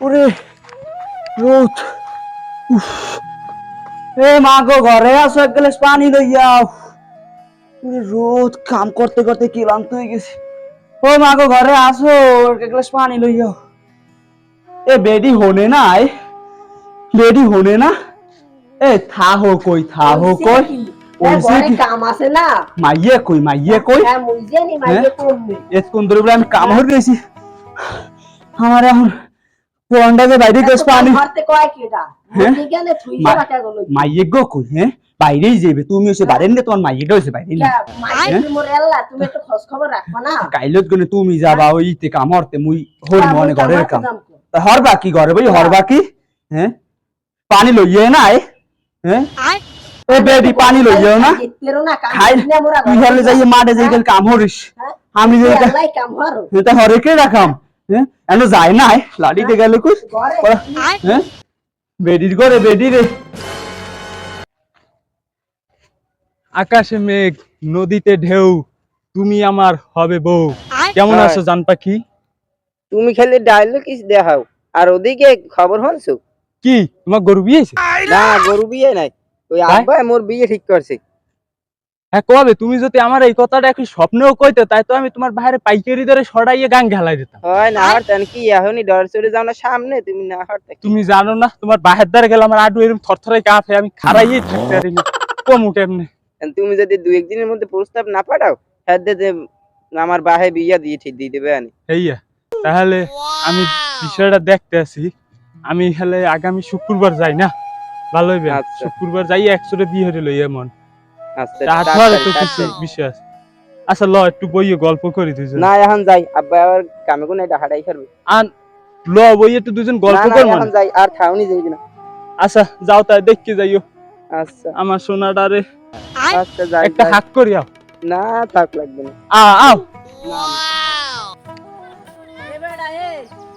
ওরে রোদ। উফ, এ মা গো ঘরে আসো, এক গ্লাস পানি লইয়াও। ওরে রোদ, কাম করতে করতে ক্লান্ত হয়ে গেছি। ও মা গো ঘরে আসো, এক গ্লাস পানি লইয়াও। এ বেডি হোনে না, বেডি হোনে না। এ থাহো কই, থাহো কই। ওইছে কি কাম আছে না? মাইয়ে কই, মাইয়ে কই। হ্যাঁ মুইজে নি মাইয়ে করবে। এতক্ষণ ধরে বলে আমি কাম হয়ে গেছি। আমার এখন কোয়ান্ডাকে বাইরে গ্লাস পানি। হাতে কয় কিটা? হ্যাঁ? মুই গেলে থুই যাটা গলো। মাইয়ে গো কই, হ্যাঁ বাইরেই যাবে। তুমি হচ্ছে বাইরে না, তোমার মাইয়েটা হচ্ছে বাইরে না। মাইয়ে মোর এল্লা, তুমি একটু খোঁজ খবর রাখবা না? কাইলত গনে তুমি যাবা ওইতে কাম হরতে, মুই হরি মনে ঘরের কাম। তা হরবা কি ঘরে বই হরবা কি? হ্যাঁ পানি লইয়ে নাই। হ্যাঁ এ বেডি পানি লইও না। খাই তুই হেলে যাইয়ে মাঠে যাই গেল কাম হরিস। আমি যে এল্লাই কাম হরো। এটা হরে কে রাখাম। হ্যাঁ এনো যায় নাই লাড়িতে গেল কুছ। হ্যাঁ বেডির ঘরে বেডি রে। আকাশে মেঘ, নদীতে ঢেউ, তুমি আমার হবে বউ। কেমন আছো জান পাখি? তুমি খালি ডায়লগ কি দেখাও আর ওদিকে খবর হনছো? কি তোমার গরু বিয়েছে? না গরু বিয়ে নাই, ওই আব্বা মোর বিয়ে ঠিক করছে। হ্যাঁ কবে? তুমি যদি আমার এই কথাটা একটু স্বপ্নেও কইতে, তাই তো আমি তোমার বাইরে পাইকারি দরে সরাইয়ে গান ঘেলাই দিতাম। হয় না হরতেন কি এখনই ডর চড়ে যাও না সামনে, তুমি না হরতে। তুমি জানো না তোমার বাহের দ্বারে গেলে আমার আডু এরকম থরথরে কাঁপে, আমি খারাইয়ে থাকতে পারি না। কমু কেমনে? তুমি যদি দু একদিনের মধ্যে প্রস্তাব না পাঠাও, হ্যাঁ যে আমার বাহে বিয়ে দিয়ে ঠিক দিয়ে দেবে আনি। এইয়া তাহলে আমি বিষয়টা দেখতে আছি। আমি হলে আগামী শুক্রবার যাই না, ভালো হইবে। আচ্ছা। শুক্রবার যাই একসরে বিয়ে হয়ে লই এমন। আচ্ছা তারপরে তো কিছু বিষয় আছে। আচ্ছা ল একটু বইয়ে গল্প করি দুজন। না এখন যাই, আব্বা আবার কামে কোন এটা হাঁটাই করবে। আর ল বইয়ে একটু দুজন গল্প না, না, কর এখন যাই আর খাওনি যাইবি না। আচ্ছা যাও তাই দেখতে যাইও আচ্ছা আমার সোনাটারে। আচ্ছা যাই একটা যাই। হাত করি আও। না থাক লাগবে না। আও এবারে এ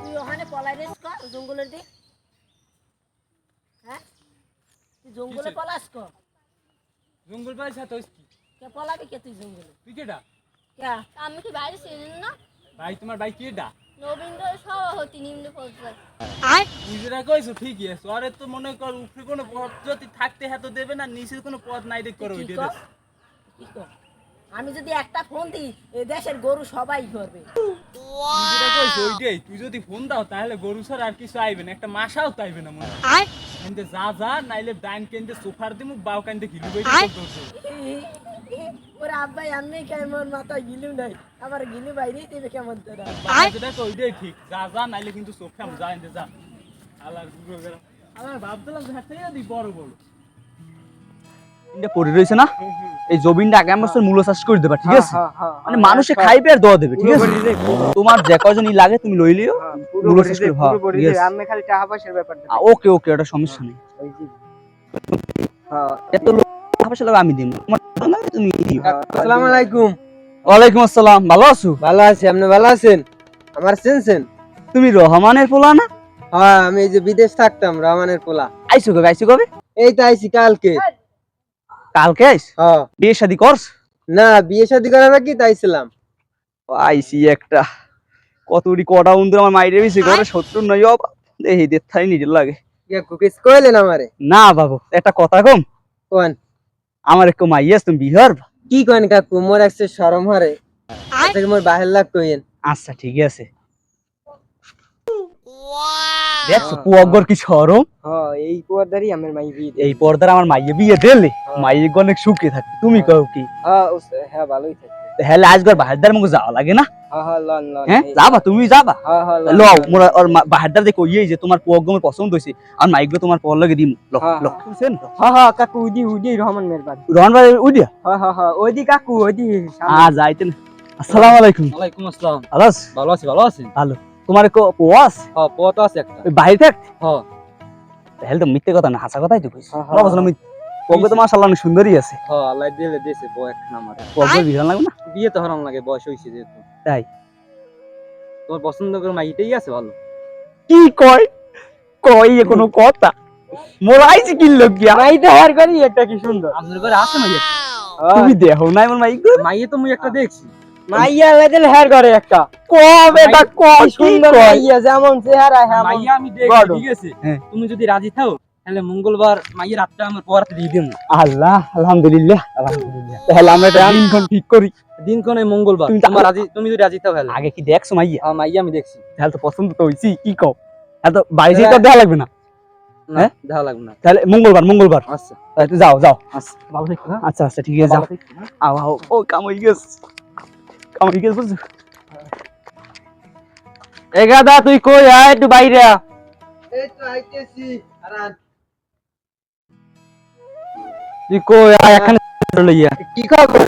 তুই ওখানে পলাই রেস কর জঙ্গলের দিক। হ্যাঁ? তুই জঙ্গলে পলাস কর। জঙ্গল পাইছা তো কি? কে পলাবি কে তুই জঙ্গলে? তুই কেডা? কে? আমি কি বাইরে ছিলেন না? ভাই তোমার ভাই কেডা? নবীন্দ্র সভাপতি নিম্ন পর্যায়ে। তুই যেটা কইছো ঠিকই আছে। আরে তো মনে কর উপরে কোনো পদ যদি থাকতে হ্যাঁ তো দেবে না, নিচে কোনো পদ নাই দেখ করো কি ওইটা কর? দেশ। কি কর? আমি যদি একটা ফোন দিই এই দেশের গরু সবাই করবে। তুই যেটা কইছো ওইটাই। তুই যদি ফোন দাও তাহলে গরু ছাড়া আর কিছু আইবে না, একটা মাসাও তো আইবে না মনে হয়। কিন্তু যা যা নাইলে ডাইন কেন্দ্রে সোফার দিমু, বাও কেন্দ্রে ঘিলু বইতে করতে। ওরে আব্বাই আমি কেমন মাথায় গিলু নাই, আমার গিলু বাইরেই দেবে কেমন তোরা। যেটা তো ওইটাই ঠিক। যা যা নাইলে কিন্তু সোফা যা এনে যা। আলার গুলো গেল। আমার ভাবছিলাম যে হাতে দি বড় বড়। ইন্ডা পড়ে রইছে না, এই জমিনটা আগামী বছর মূল্য চাষ করে দেবা, ঠিক আছে? হ্যাঁ, মানে মানুষে খাইবে আর দোয়া দেবে, ঠিক আছে? তোমার যে কয়জনই লাগে তুমি লই লিও, মূল্য চাষ করে। হ্যাঁ আমি খালি টাকা পয়সার ব্যাপারটা। ওকে ওকে, ওটা সমস্যা নেই। হ্যাঁ এত লোক টাকা পয়সা লাগবে আমি দিমু, তোমার তো না, তুমি দিও। আসসালামু আলাইকুম। ওয়ালাইকুম আসসালাম। ভালো আছো? ভালো আছি, আপনি ভালো আছেন? আমার চেনছেন? তুমি রহমানের পোলা না? হ্যাঁ আমি এই যে বিদেশ থাকতাম, রহমানের পোলা। আইছো কবে, আইছো কবে? এই তো আইছি কালকে। কালকে আইস? হ্যাঁ বিয়ে শাদী করছ? না বিয়ে শাদী করার আগে তাইছিলাম। আইসি একটা কতটি কটা উন্দর আমার মাইরে বেশি করে, শত্রু নয় বাবা, এই দেখাই নিজের লাগে কুকিস কইলেন আমারে? না বাবু, একটা কথা কম। কোন? আমার একটু মাইয়াস, তুমি বিহার। কি কোন কাকু, মোর একটু শরম হরে, আজকে মোর বাহির লাগ কইেন। আচ্ছা ঠিক আছে। দেখছো পুয়াগর কি শরম। হ্যাঁ এই পর্দারই আমার মাই বিয়ে দেয়। এই পর্দার আমার মাইয়ে বিয়ে দিলে মাইয়ে অনেক সুখে থাকে। তুমি কও কি? হ্যাঁ হ্যাঁ ভালোই থাকে। তাহলে আজকাল বাহারদার মুখে যাওয়া লাগে না? হ্যাঁ হ্যাঁ লন লন। হ্যাঁ যাবা, তুমি যাবা? হ্যাঁ হ্যাঁ লও মোরা ওর বাহারদার দেখো ইয়ে যে তোমার পুয়াগমের পছন্দ হইছে, আর মাইকগুলো তোমার পর লাগে দিমু। লও লও শুনছেন? হ্যাঁ হ্যাঁ কাকু উদি রহমান মের বাড়ি। রহমান ভাই উইডিয়া? হ্যাঁ হ্যাঁ হ্যাঁ ওইদি কাকু ওইদি। যাইতেন। আসসালামু আলাইকুম। ওয়ালাইকুম আসসালাম। ভালো আছো? ভালো আছি ভালো আছি। ভালো। তোমার কো পোয়াস? হ্যাঁ পথ আছে একটা। ওই বাইরে থাক? হ্যাঁ তাহলে তো মিথ্যে কথা না, হাসা কথাই তো কইছ। হ্যাঁ, বলো বলো, পগবে তো মাশাআল্লাহ অনেক সুন্দরী আছে। হ্যাঁ আল্লাহ দিলে দিয়েছে বউ একটা আমারে। পগবে বিরান লাগবে না? বিয়ে তো হরাম লাগে, বয়স হইছে যেহেতু। তাই? তোমার পছন্দ করে মাইটাই আছে ভালো। কি কয় কই এ কোনো কথা? মোরাইছি কি লোক গিয়া মাইটা হার করি একটা কি সুন্দর। আপনার ঘরে আছে মাইয়া? তুমি দেখো নাই মোর মাইক? মাইয়ে তো মুই একটা দেখছি। মাইয়া লেদেল হেয়ার করে একটা কম এটা কম সুন্দর মাইয়া যেমন চেহারা হ্যাঁ মাইয়া আমি দেখি গড়। ঠিক আছে হ্যাঁ। তুমি যদি রাজি থাও তাহলে মঙ্গলবার মাইয়ের রাতটা আমার পড়াতে দিয়ে দেবো আল্লাহ আলহামদুলিল্লাহ আলহামদুলিল্লাহ তাহলে আমরা এটা দিনক্ষণ ঠিক করি দিন কোনে মঙ্গলবার তুমি তোমার রাজি তুমি যদি রাজি থাও তাহলে আগে কি দেখছো মাইয়া মাইয়া আমি দেখছি তাহলে তো পছন্দ তো হইছি কি কও এত বাইরে তো দেওয়া লাগবে না না হ্যাঁ? দেখা লাগবে না তাহলে মঙ্গলবার আচ্ছা তাহলে যাও যাও আচ্ছা ভালো থেকো হ্যাঁ আচ্ছা আচ্ছা ঠিক আছে যাও আও আও ও কাম হয়ে গেছে বুঝছো এ গাদা তুই কই আয় একটু বাইরে আ। তুই কই আয় এখানে লইয়া কি খবর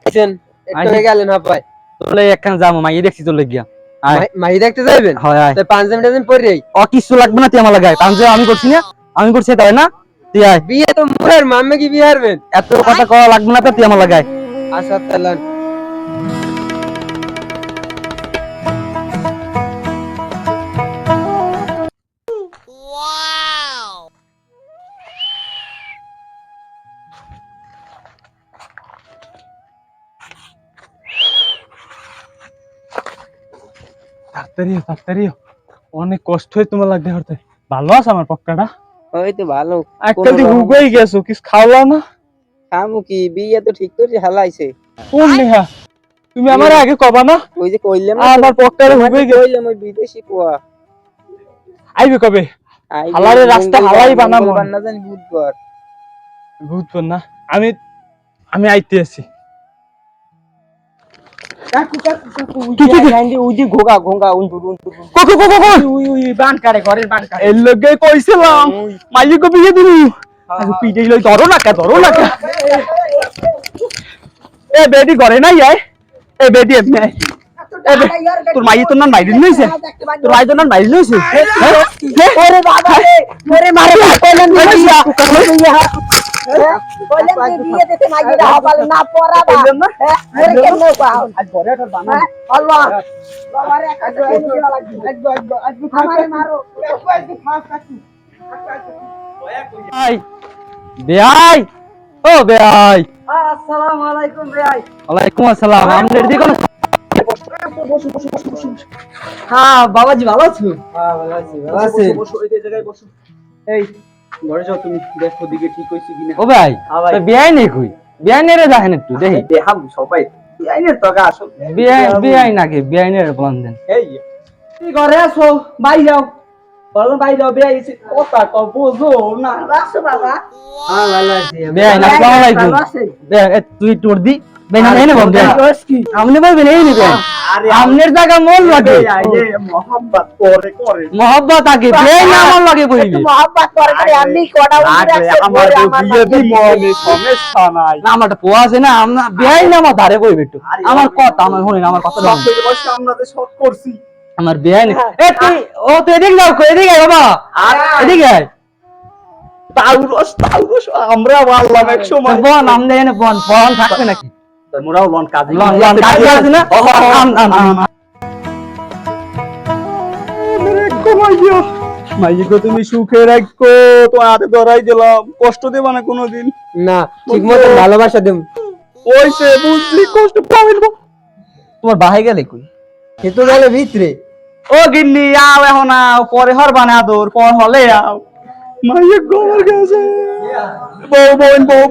আছেন একটু হয়ে গেলেন হাপাই তোলে এখানে যাবো মাইয়ে দেখছি তোলে গিয়া আয় মাই দেখতে যাবেন হয় আয় তাই পাঞ্জাবি টাঞ্জাবি পরেই ও কিছু লাগবে না তুই আমার লাগাই পাঞ্জে আমি করছি না আমি করছি তাই না তুই আয় বিয়ে তো মোর মাম্মা কি বিয়ে হারবেন এত কথা কওয়া লাগবে না তো তুই আমার লাগাই আচ্ছা তাহলে তাড়াতাড়ি অনেক কষ্ট হয় তোমার লাগতে হতে ভালো আছে আমার পক্কাটা ওই তো ভালো একটা দিন হুগই গেছো কিছু খাওয়ালা না খামু কি বিয়ে তো ঠিক করে হালাইছে কোন নেহা তুমি আমার আগে কবা না ওই যে কইলাম আমার পক্কাটা হুগই গেছে কইলাম ওই বিদেশি পোয়া আইবে কবে হালারে রাস্তা হালাই বানাবো না জানি বুধবার বুঝবো না আমি আমি আইতে আছি ওই যে ঘোগা ঘোগা বান কারে ঘরের বান কারে এর লগে কইছিলাম মাইয়ে কো বিয়ে দিবি পিটে লই ধরো না কে এ বেটি করে নাই আয় এ বেটি এমনি আয় তোর মাইয়ে তোর নাম বাইরে নইছে তোর মাইয়ে তোর নাম বাইরে নইছে ওরে বাবা রে ওরে মারে কইলেন বিয়া কইলেন বিয়ে দিতে মাইরা হবালে না পড়াবা ওরে কেমনে পাও আজ ঘরে তোর বানা আল্লাহ বাবারে কাজে দিবা লাগবে আমারে মারো আই বেআই ও বেআই আসসালামু আলাইকুম ভাই ওয়ালাইকুম আসসালাম আমাদের দিকে কোন হ্যাঁ বাবাজি ভালো আছো এই ঘরে যাও তুমি দেখো দিকে ঠিক হইছে কিনা ও ভাই তো বেআই নেই কই বেআই নেরে দেখেন একটু দেখি দেখাম সবাই আইনের টাকা আসো বেআই নাকি বেআই নেরে বলেন দেন এই কি ঘরে আছো বাই যাও বলো বাই যাও বে আইছি কথা কও বুঝো না আসো বাবা হ্যাঁ ভালো আছি বেআই না আসসালামু আলাইকুম তুই তোর দি বেআই না এনে বল আপনি বলবেন এই নেবেন আমনের জায়গা মন লাগে মোহাম্মত করে মোহাব্বত আগে বেআই না আমার লাগে বইবে মহাব্বত করে করে আমি কোডা আমার বিয়ে দি মনে সমস্যা নাই না আমার একটা পোয়া আছে না আমরা বেআই না আমার ধারে বইবে একটু আমার কথা আমার শুনেন আমার কথা শুনেন। সবথেকে বসে আমরা তো শর্ট করছি আমার বেআই না এ তুই ও তুই এদিকে যাও এদিকে আয় বাবা এদিকে আয় তাউরস আমরা বললাম এক সময় বন আমনে এনে বন থাকবে নাকি মোরাও লন কাজে লন লন কাজ আছে না মাইকে তুমি সুখে রাখো তোমার হাতে ধরাই দিলাম কষ্ট দেবা না কোনোদিন না ঠিক মতো ভালোবাসা দেব ওইসে বুঝলি কষ্ট পাবেন তোমার বাহে গেলে কই সে তো গেলে ভিতরে ও গিন্নি আও এখন আও পরে হরবানা আদর পর হলে আও মাইকে গোবর গেছে বউ বোন বউ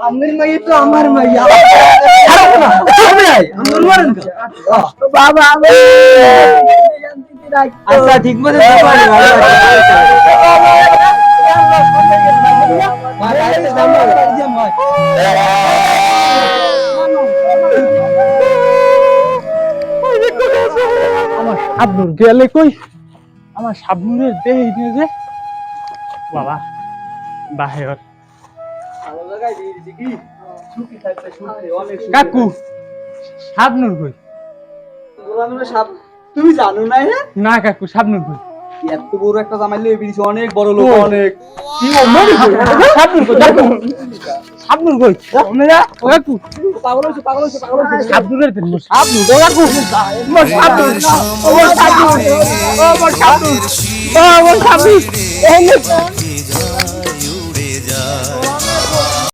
আমের মাইয়া তো আমার মাইয়া বাবা আমি আচ্ছা ঠিক মতো আমার শাবনুর গেলে কই আমার শাবনুরের দেহ নিয়ে যে বাবা বাহের কাকু শাবনুর কই তুমি জানো না হ্যাঁ না কাকু শাবনুর কই এত বড় একটা জামাই লয়ে বিরিছে অনেক বড় লোক অনেক কি মনে শাবনুর কই শাবনুর কই ওমেরা ও কাকু পাগল হইছে শাবনুরের দিন আপনি তো কাকু মোর শাবনুর ও মোর শাবনুর ও মোর শাবনুর ও মোর শাবনুর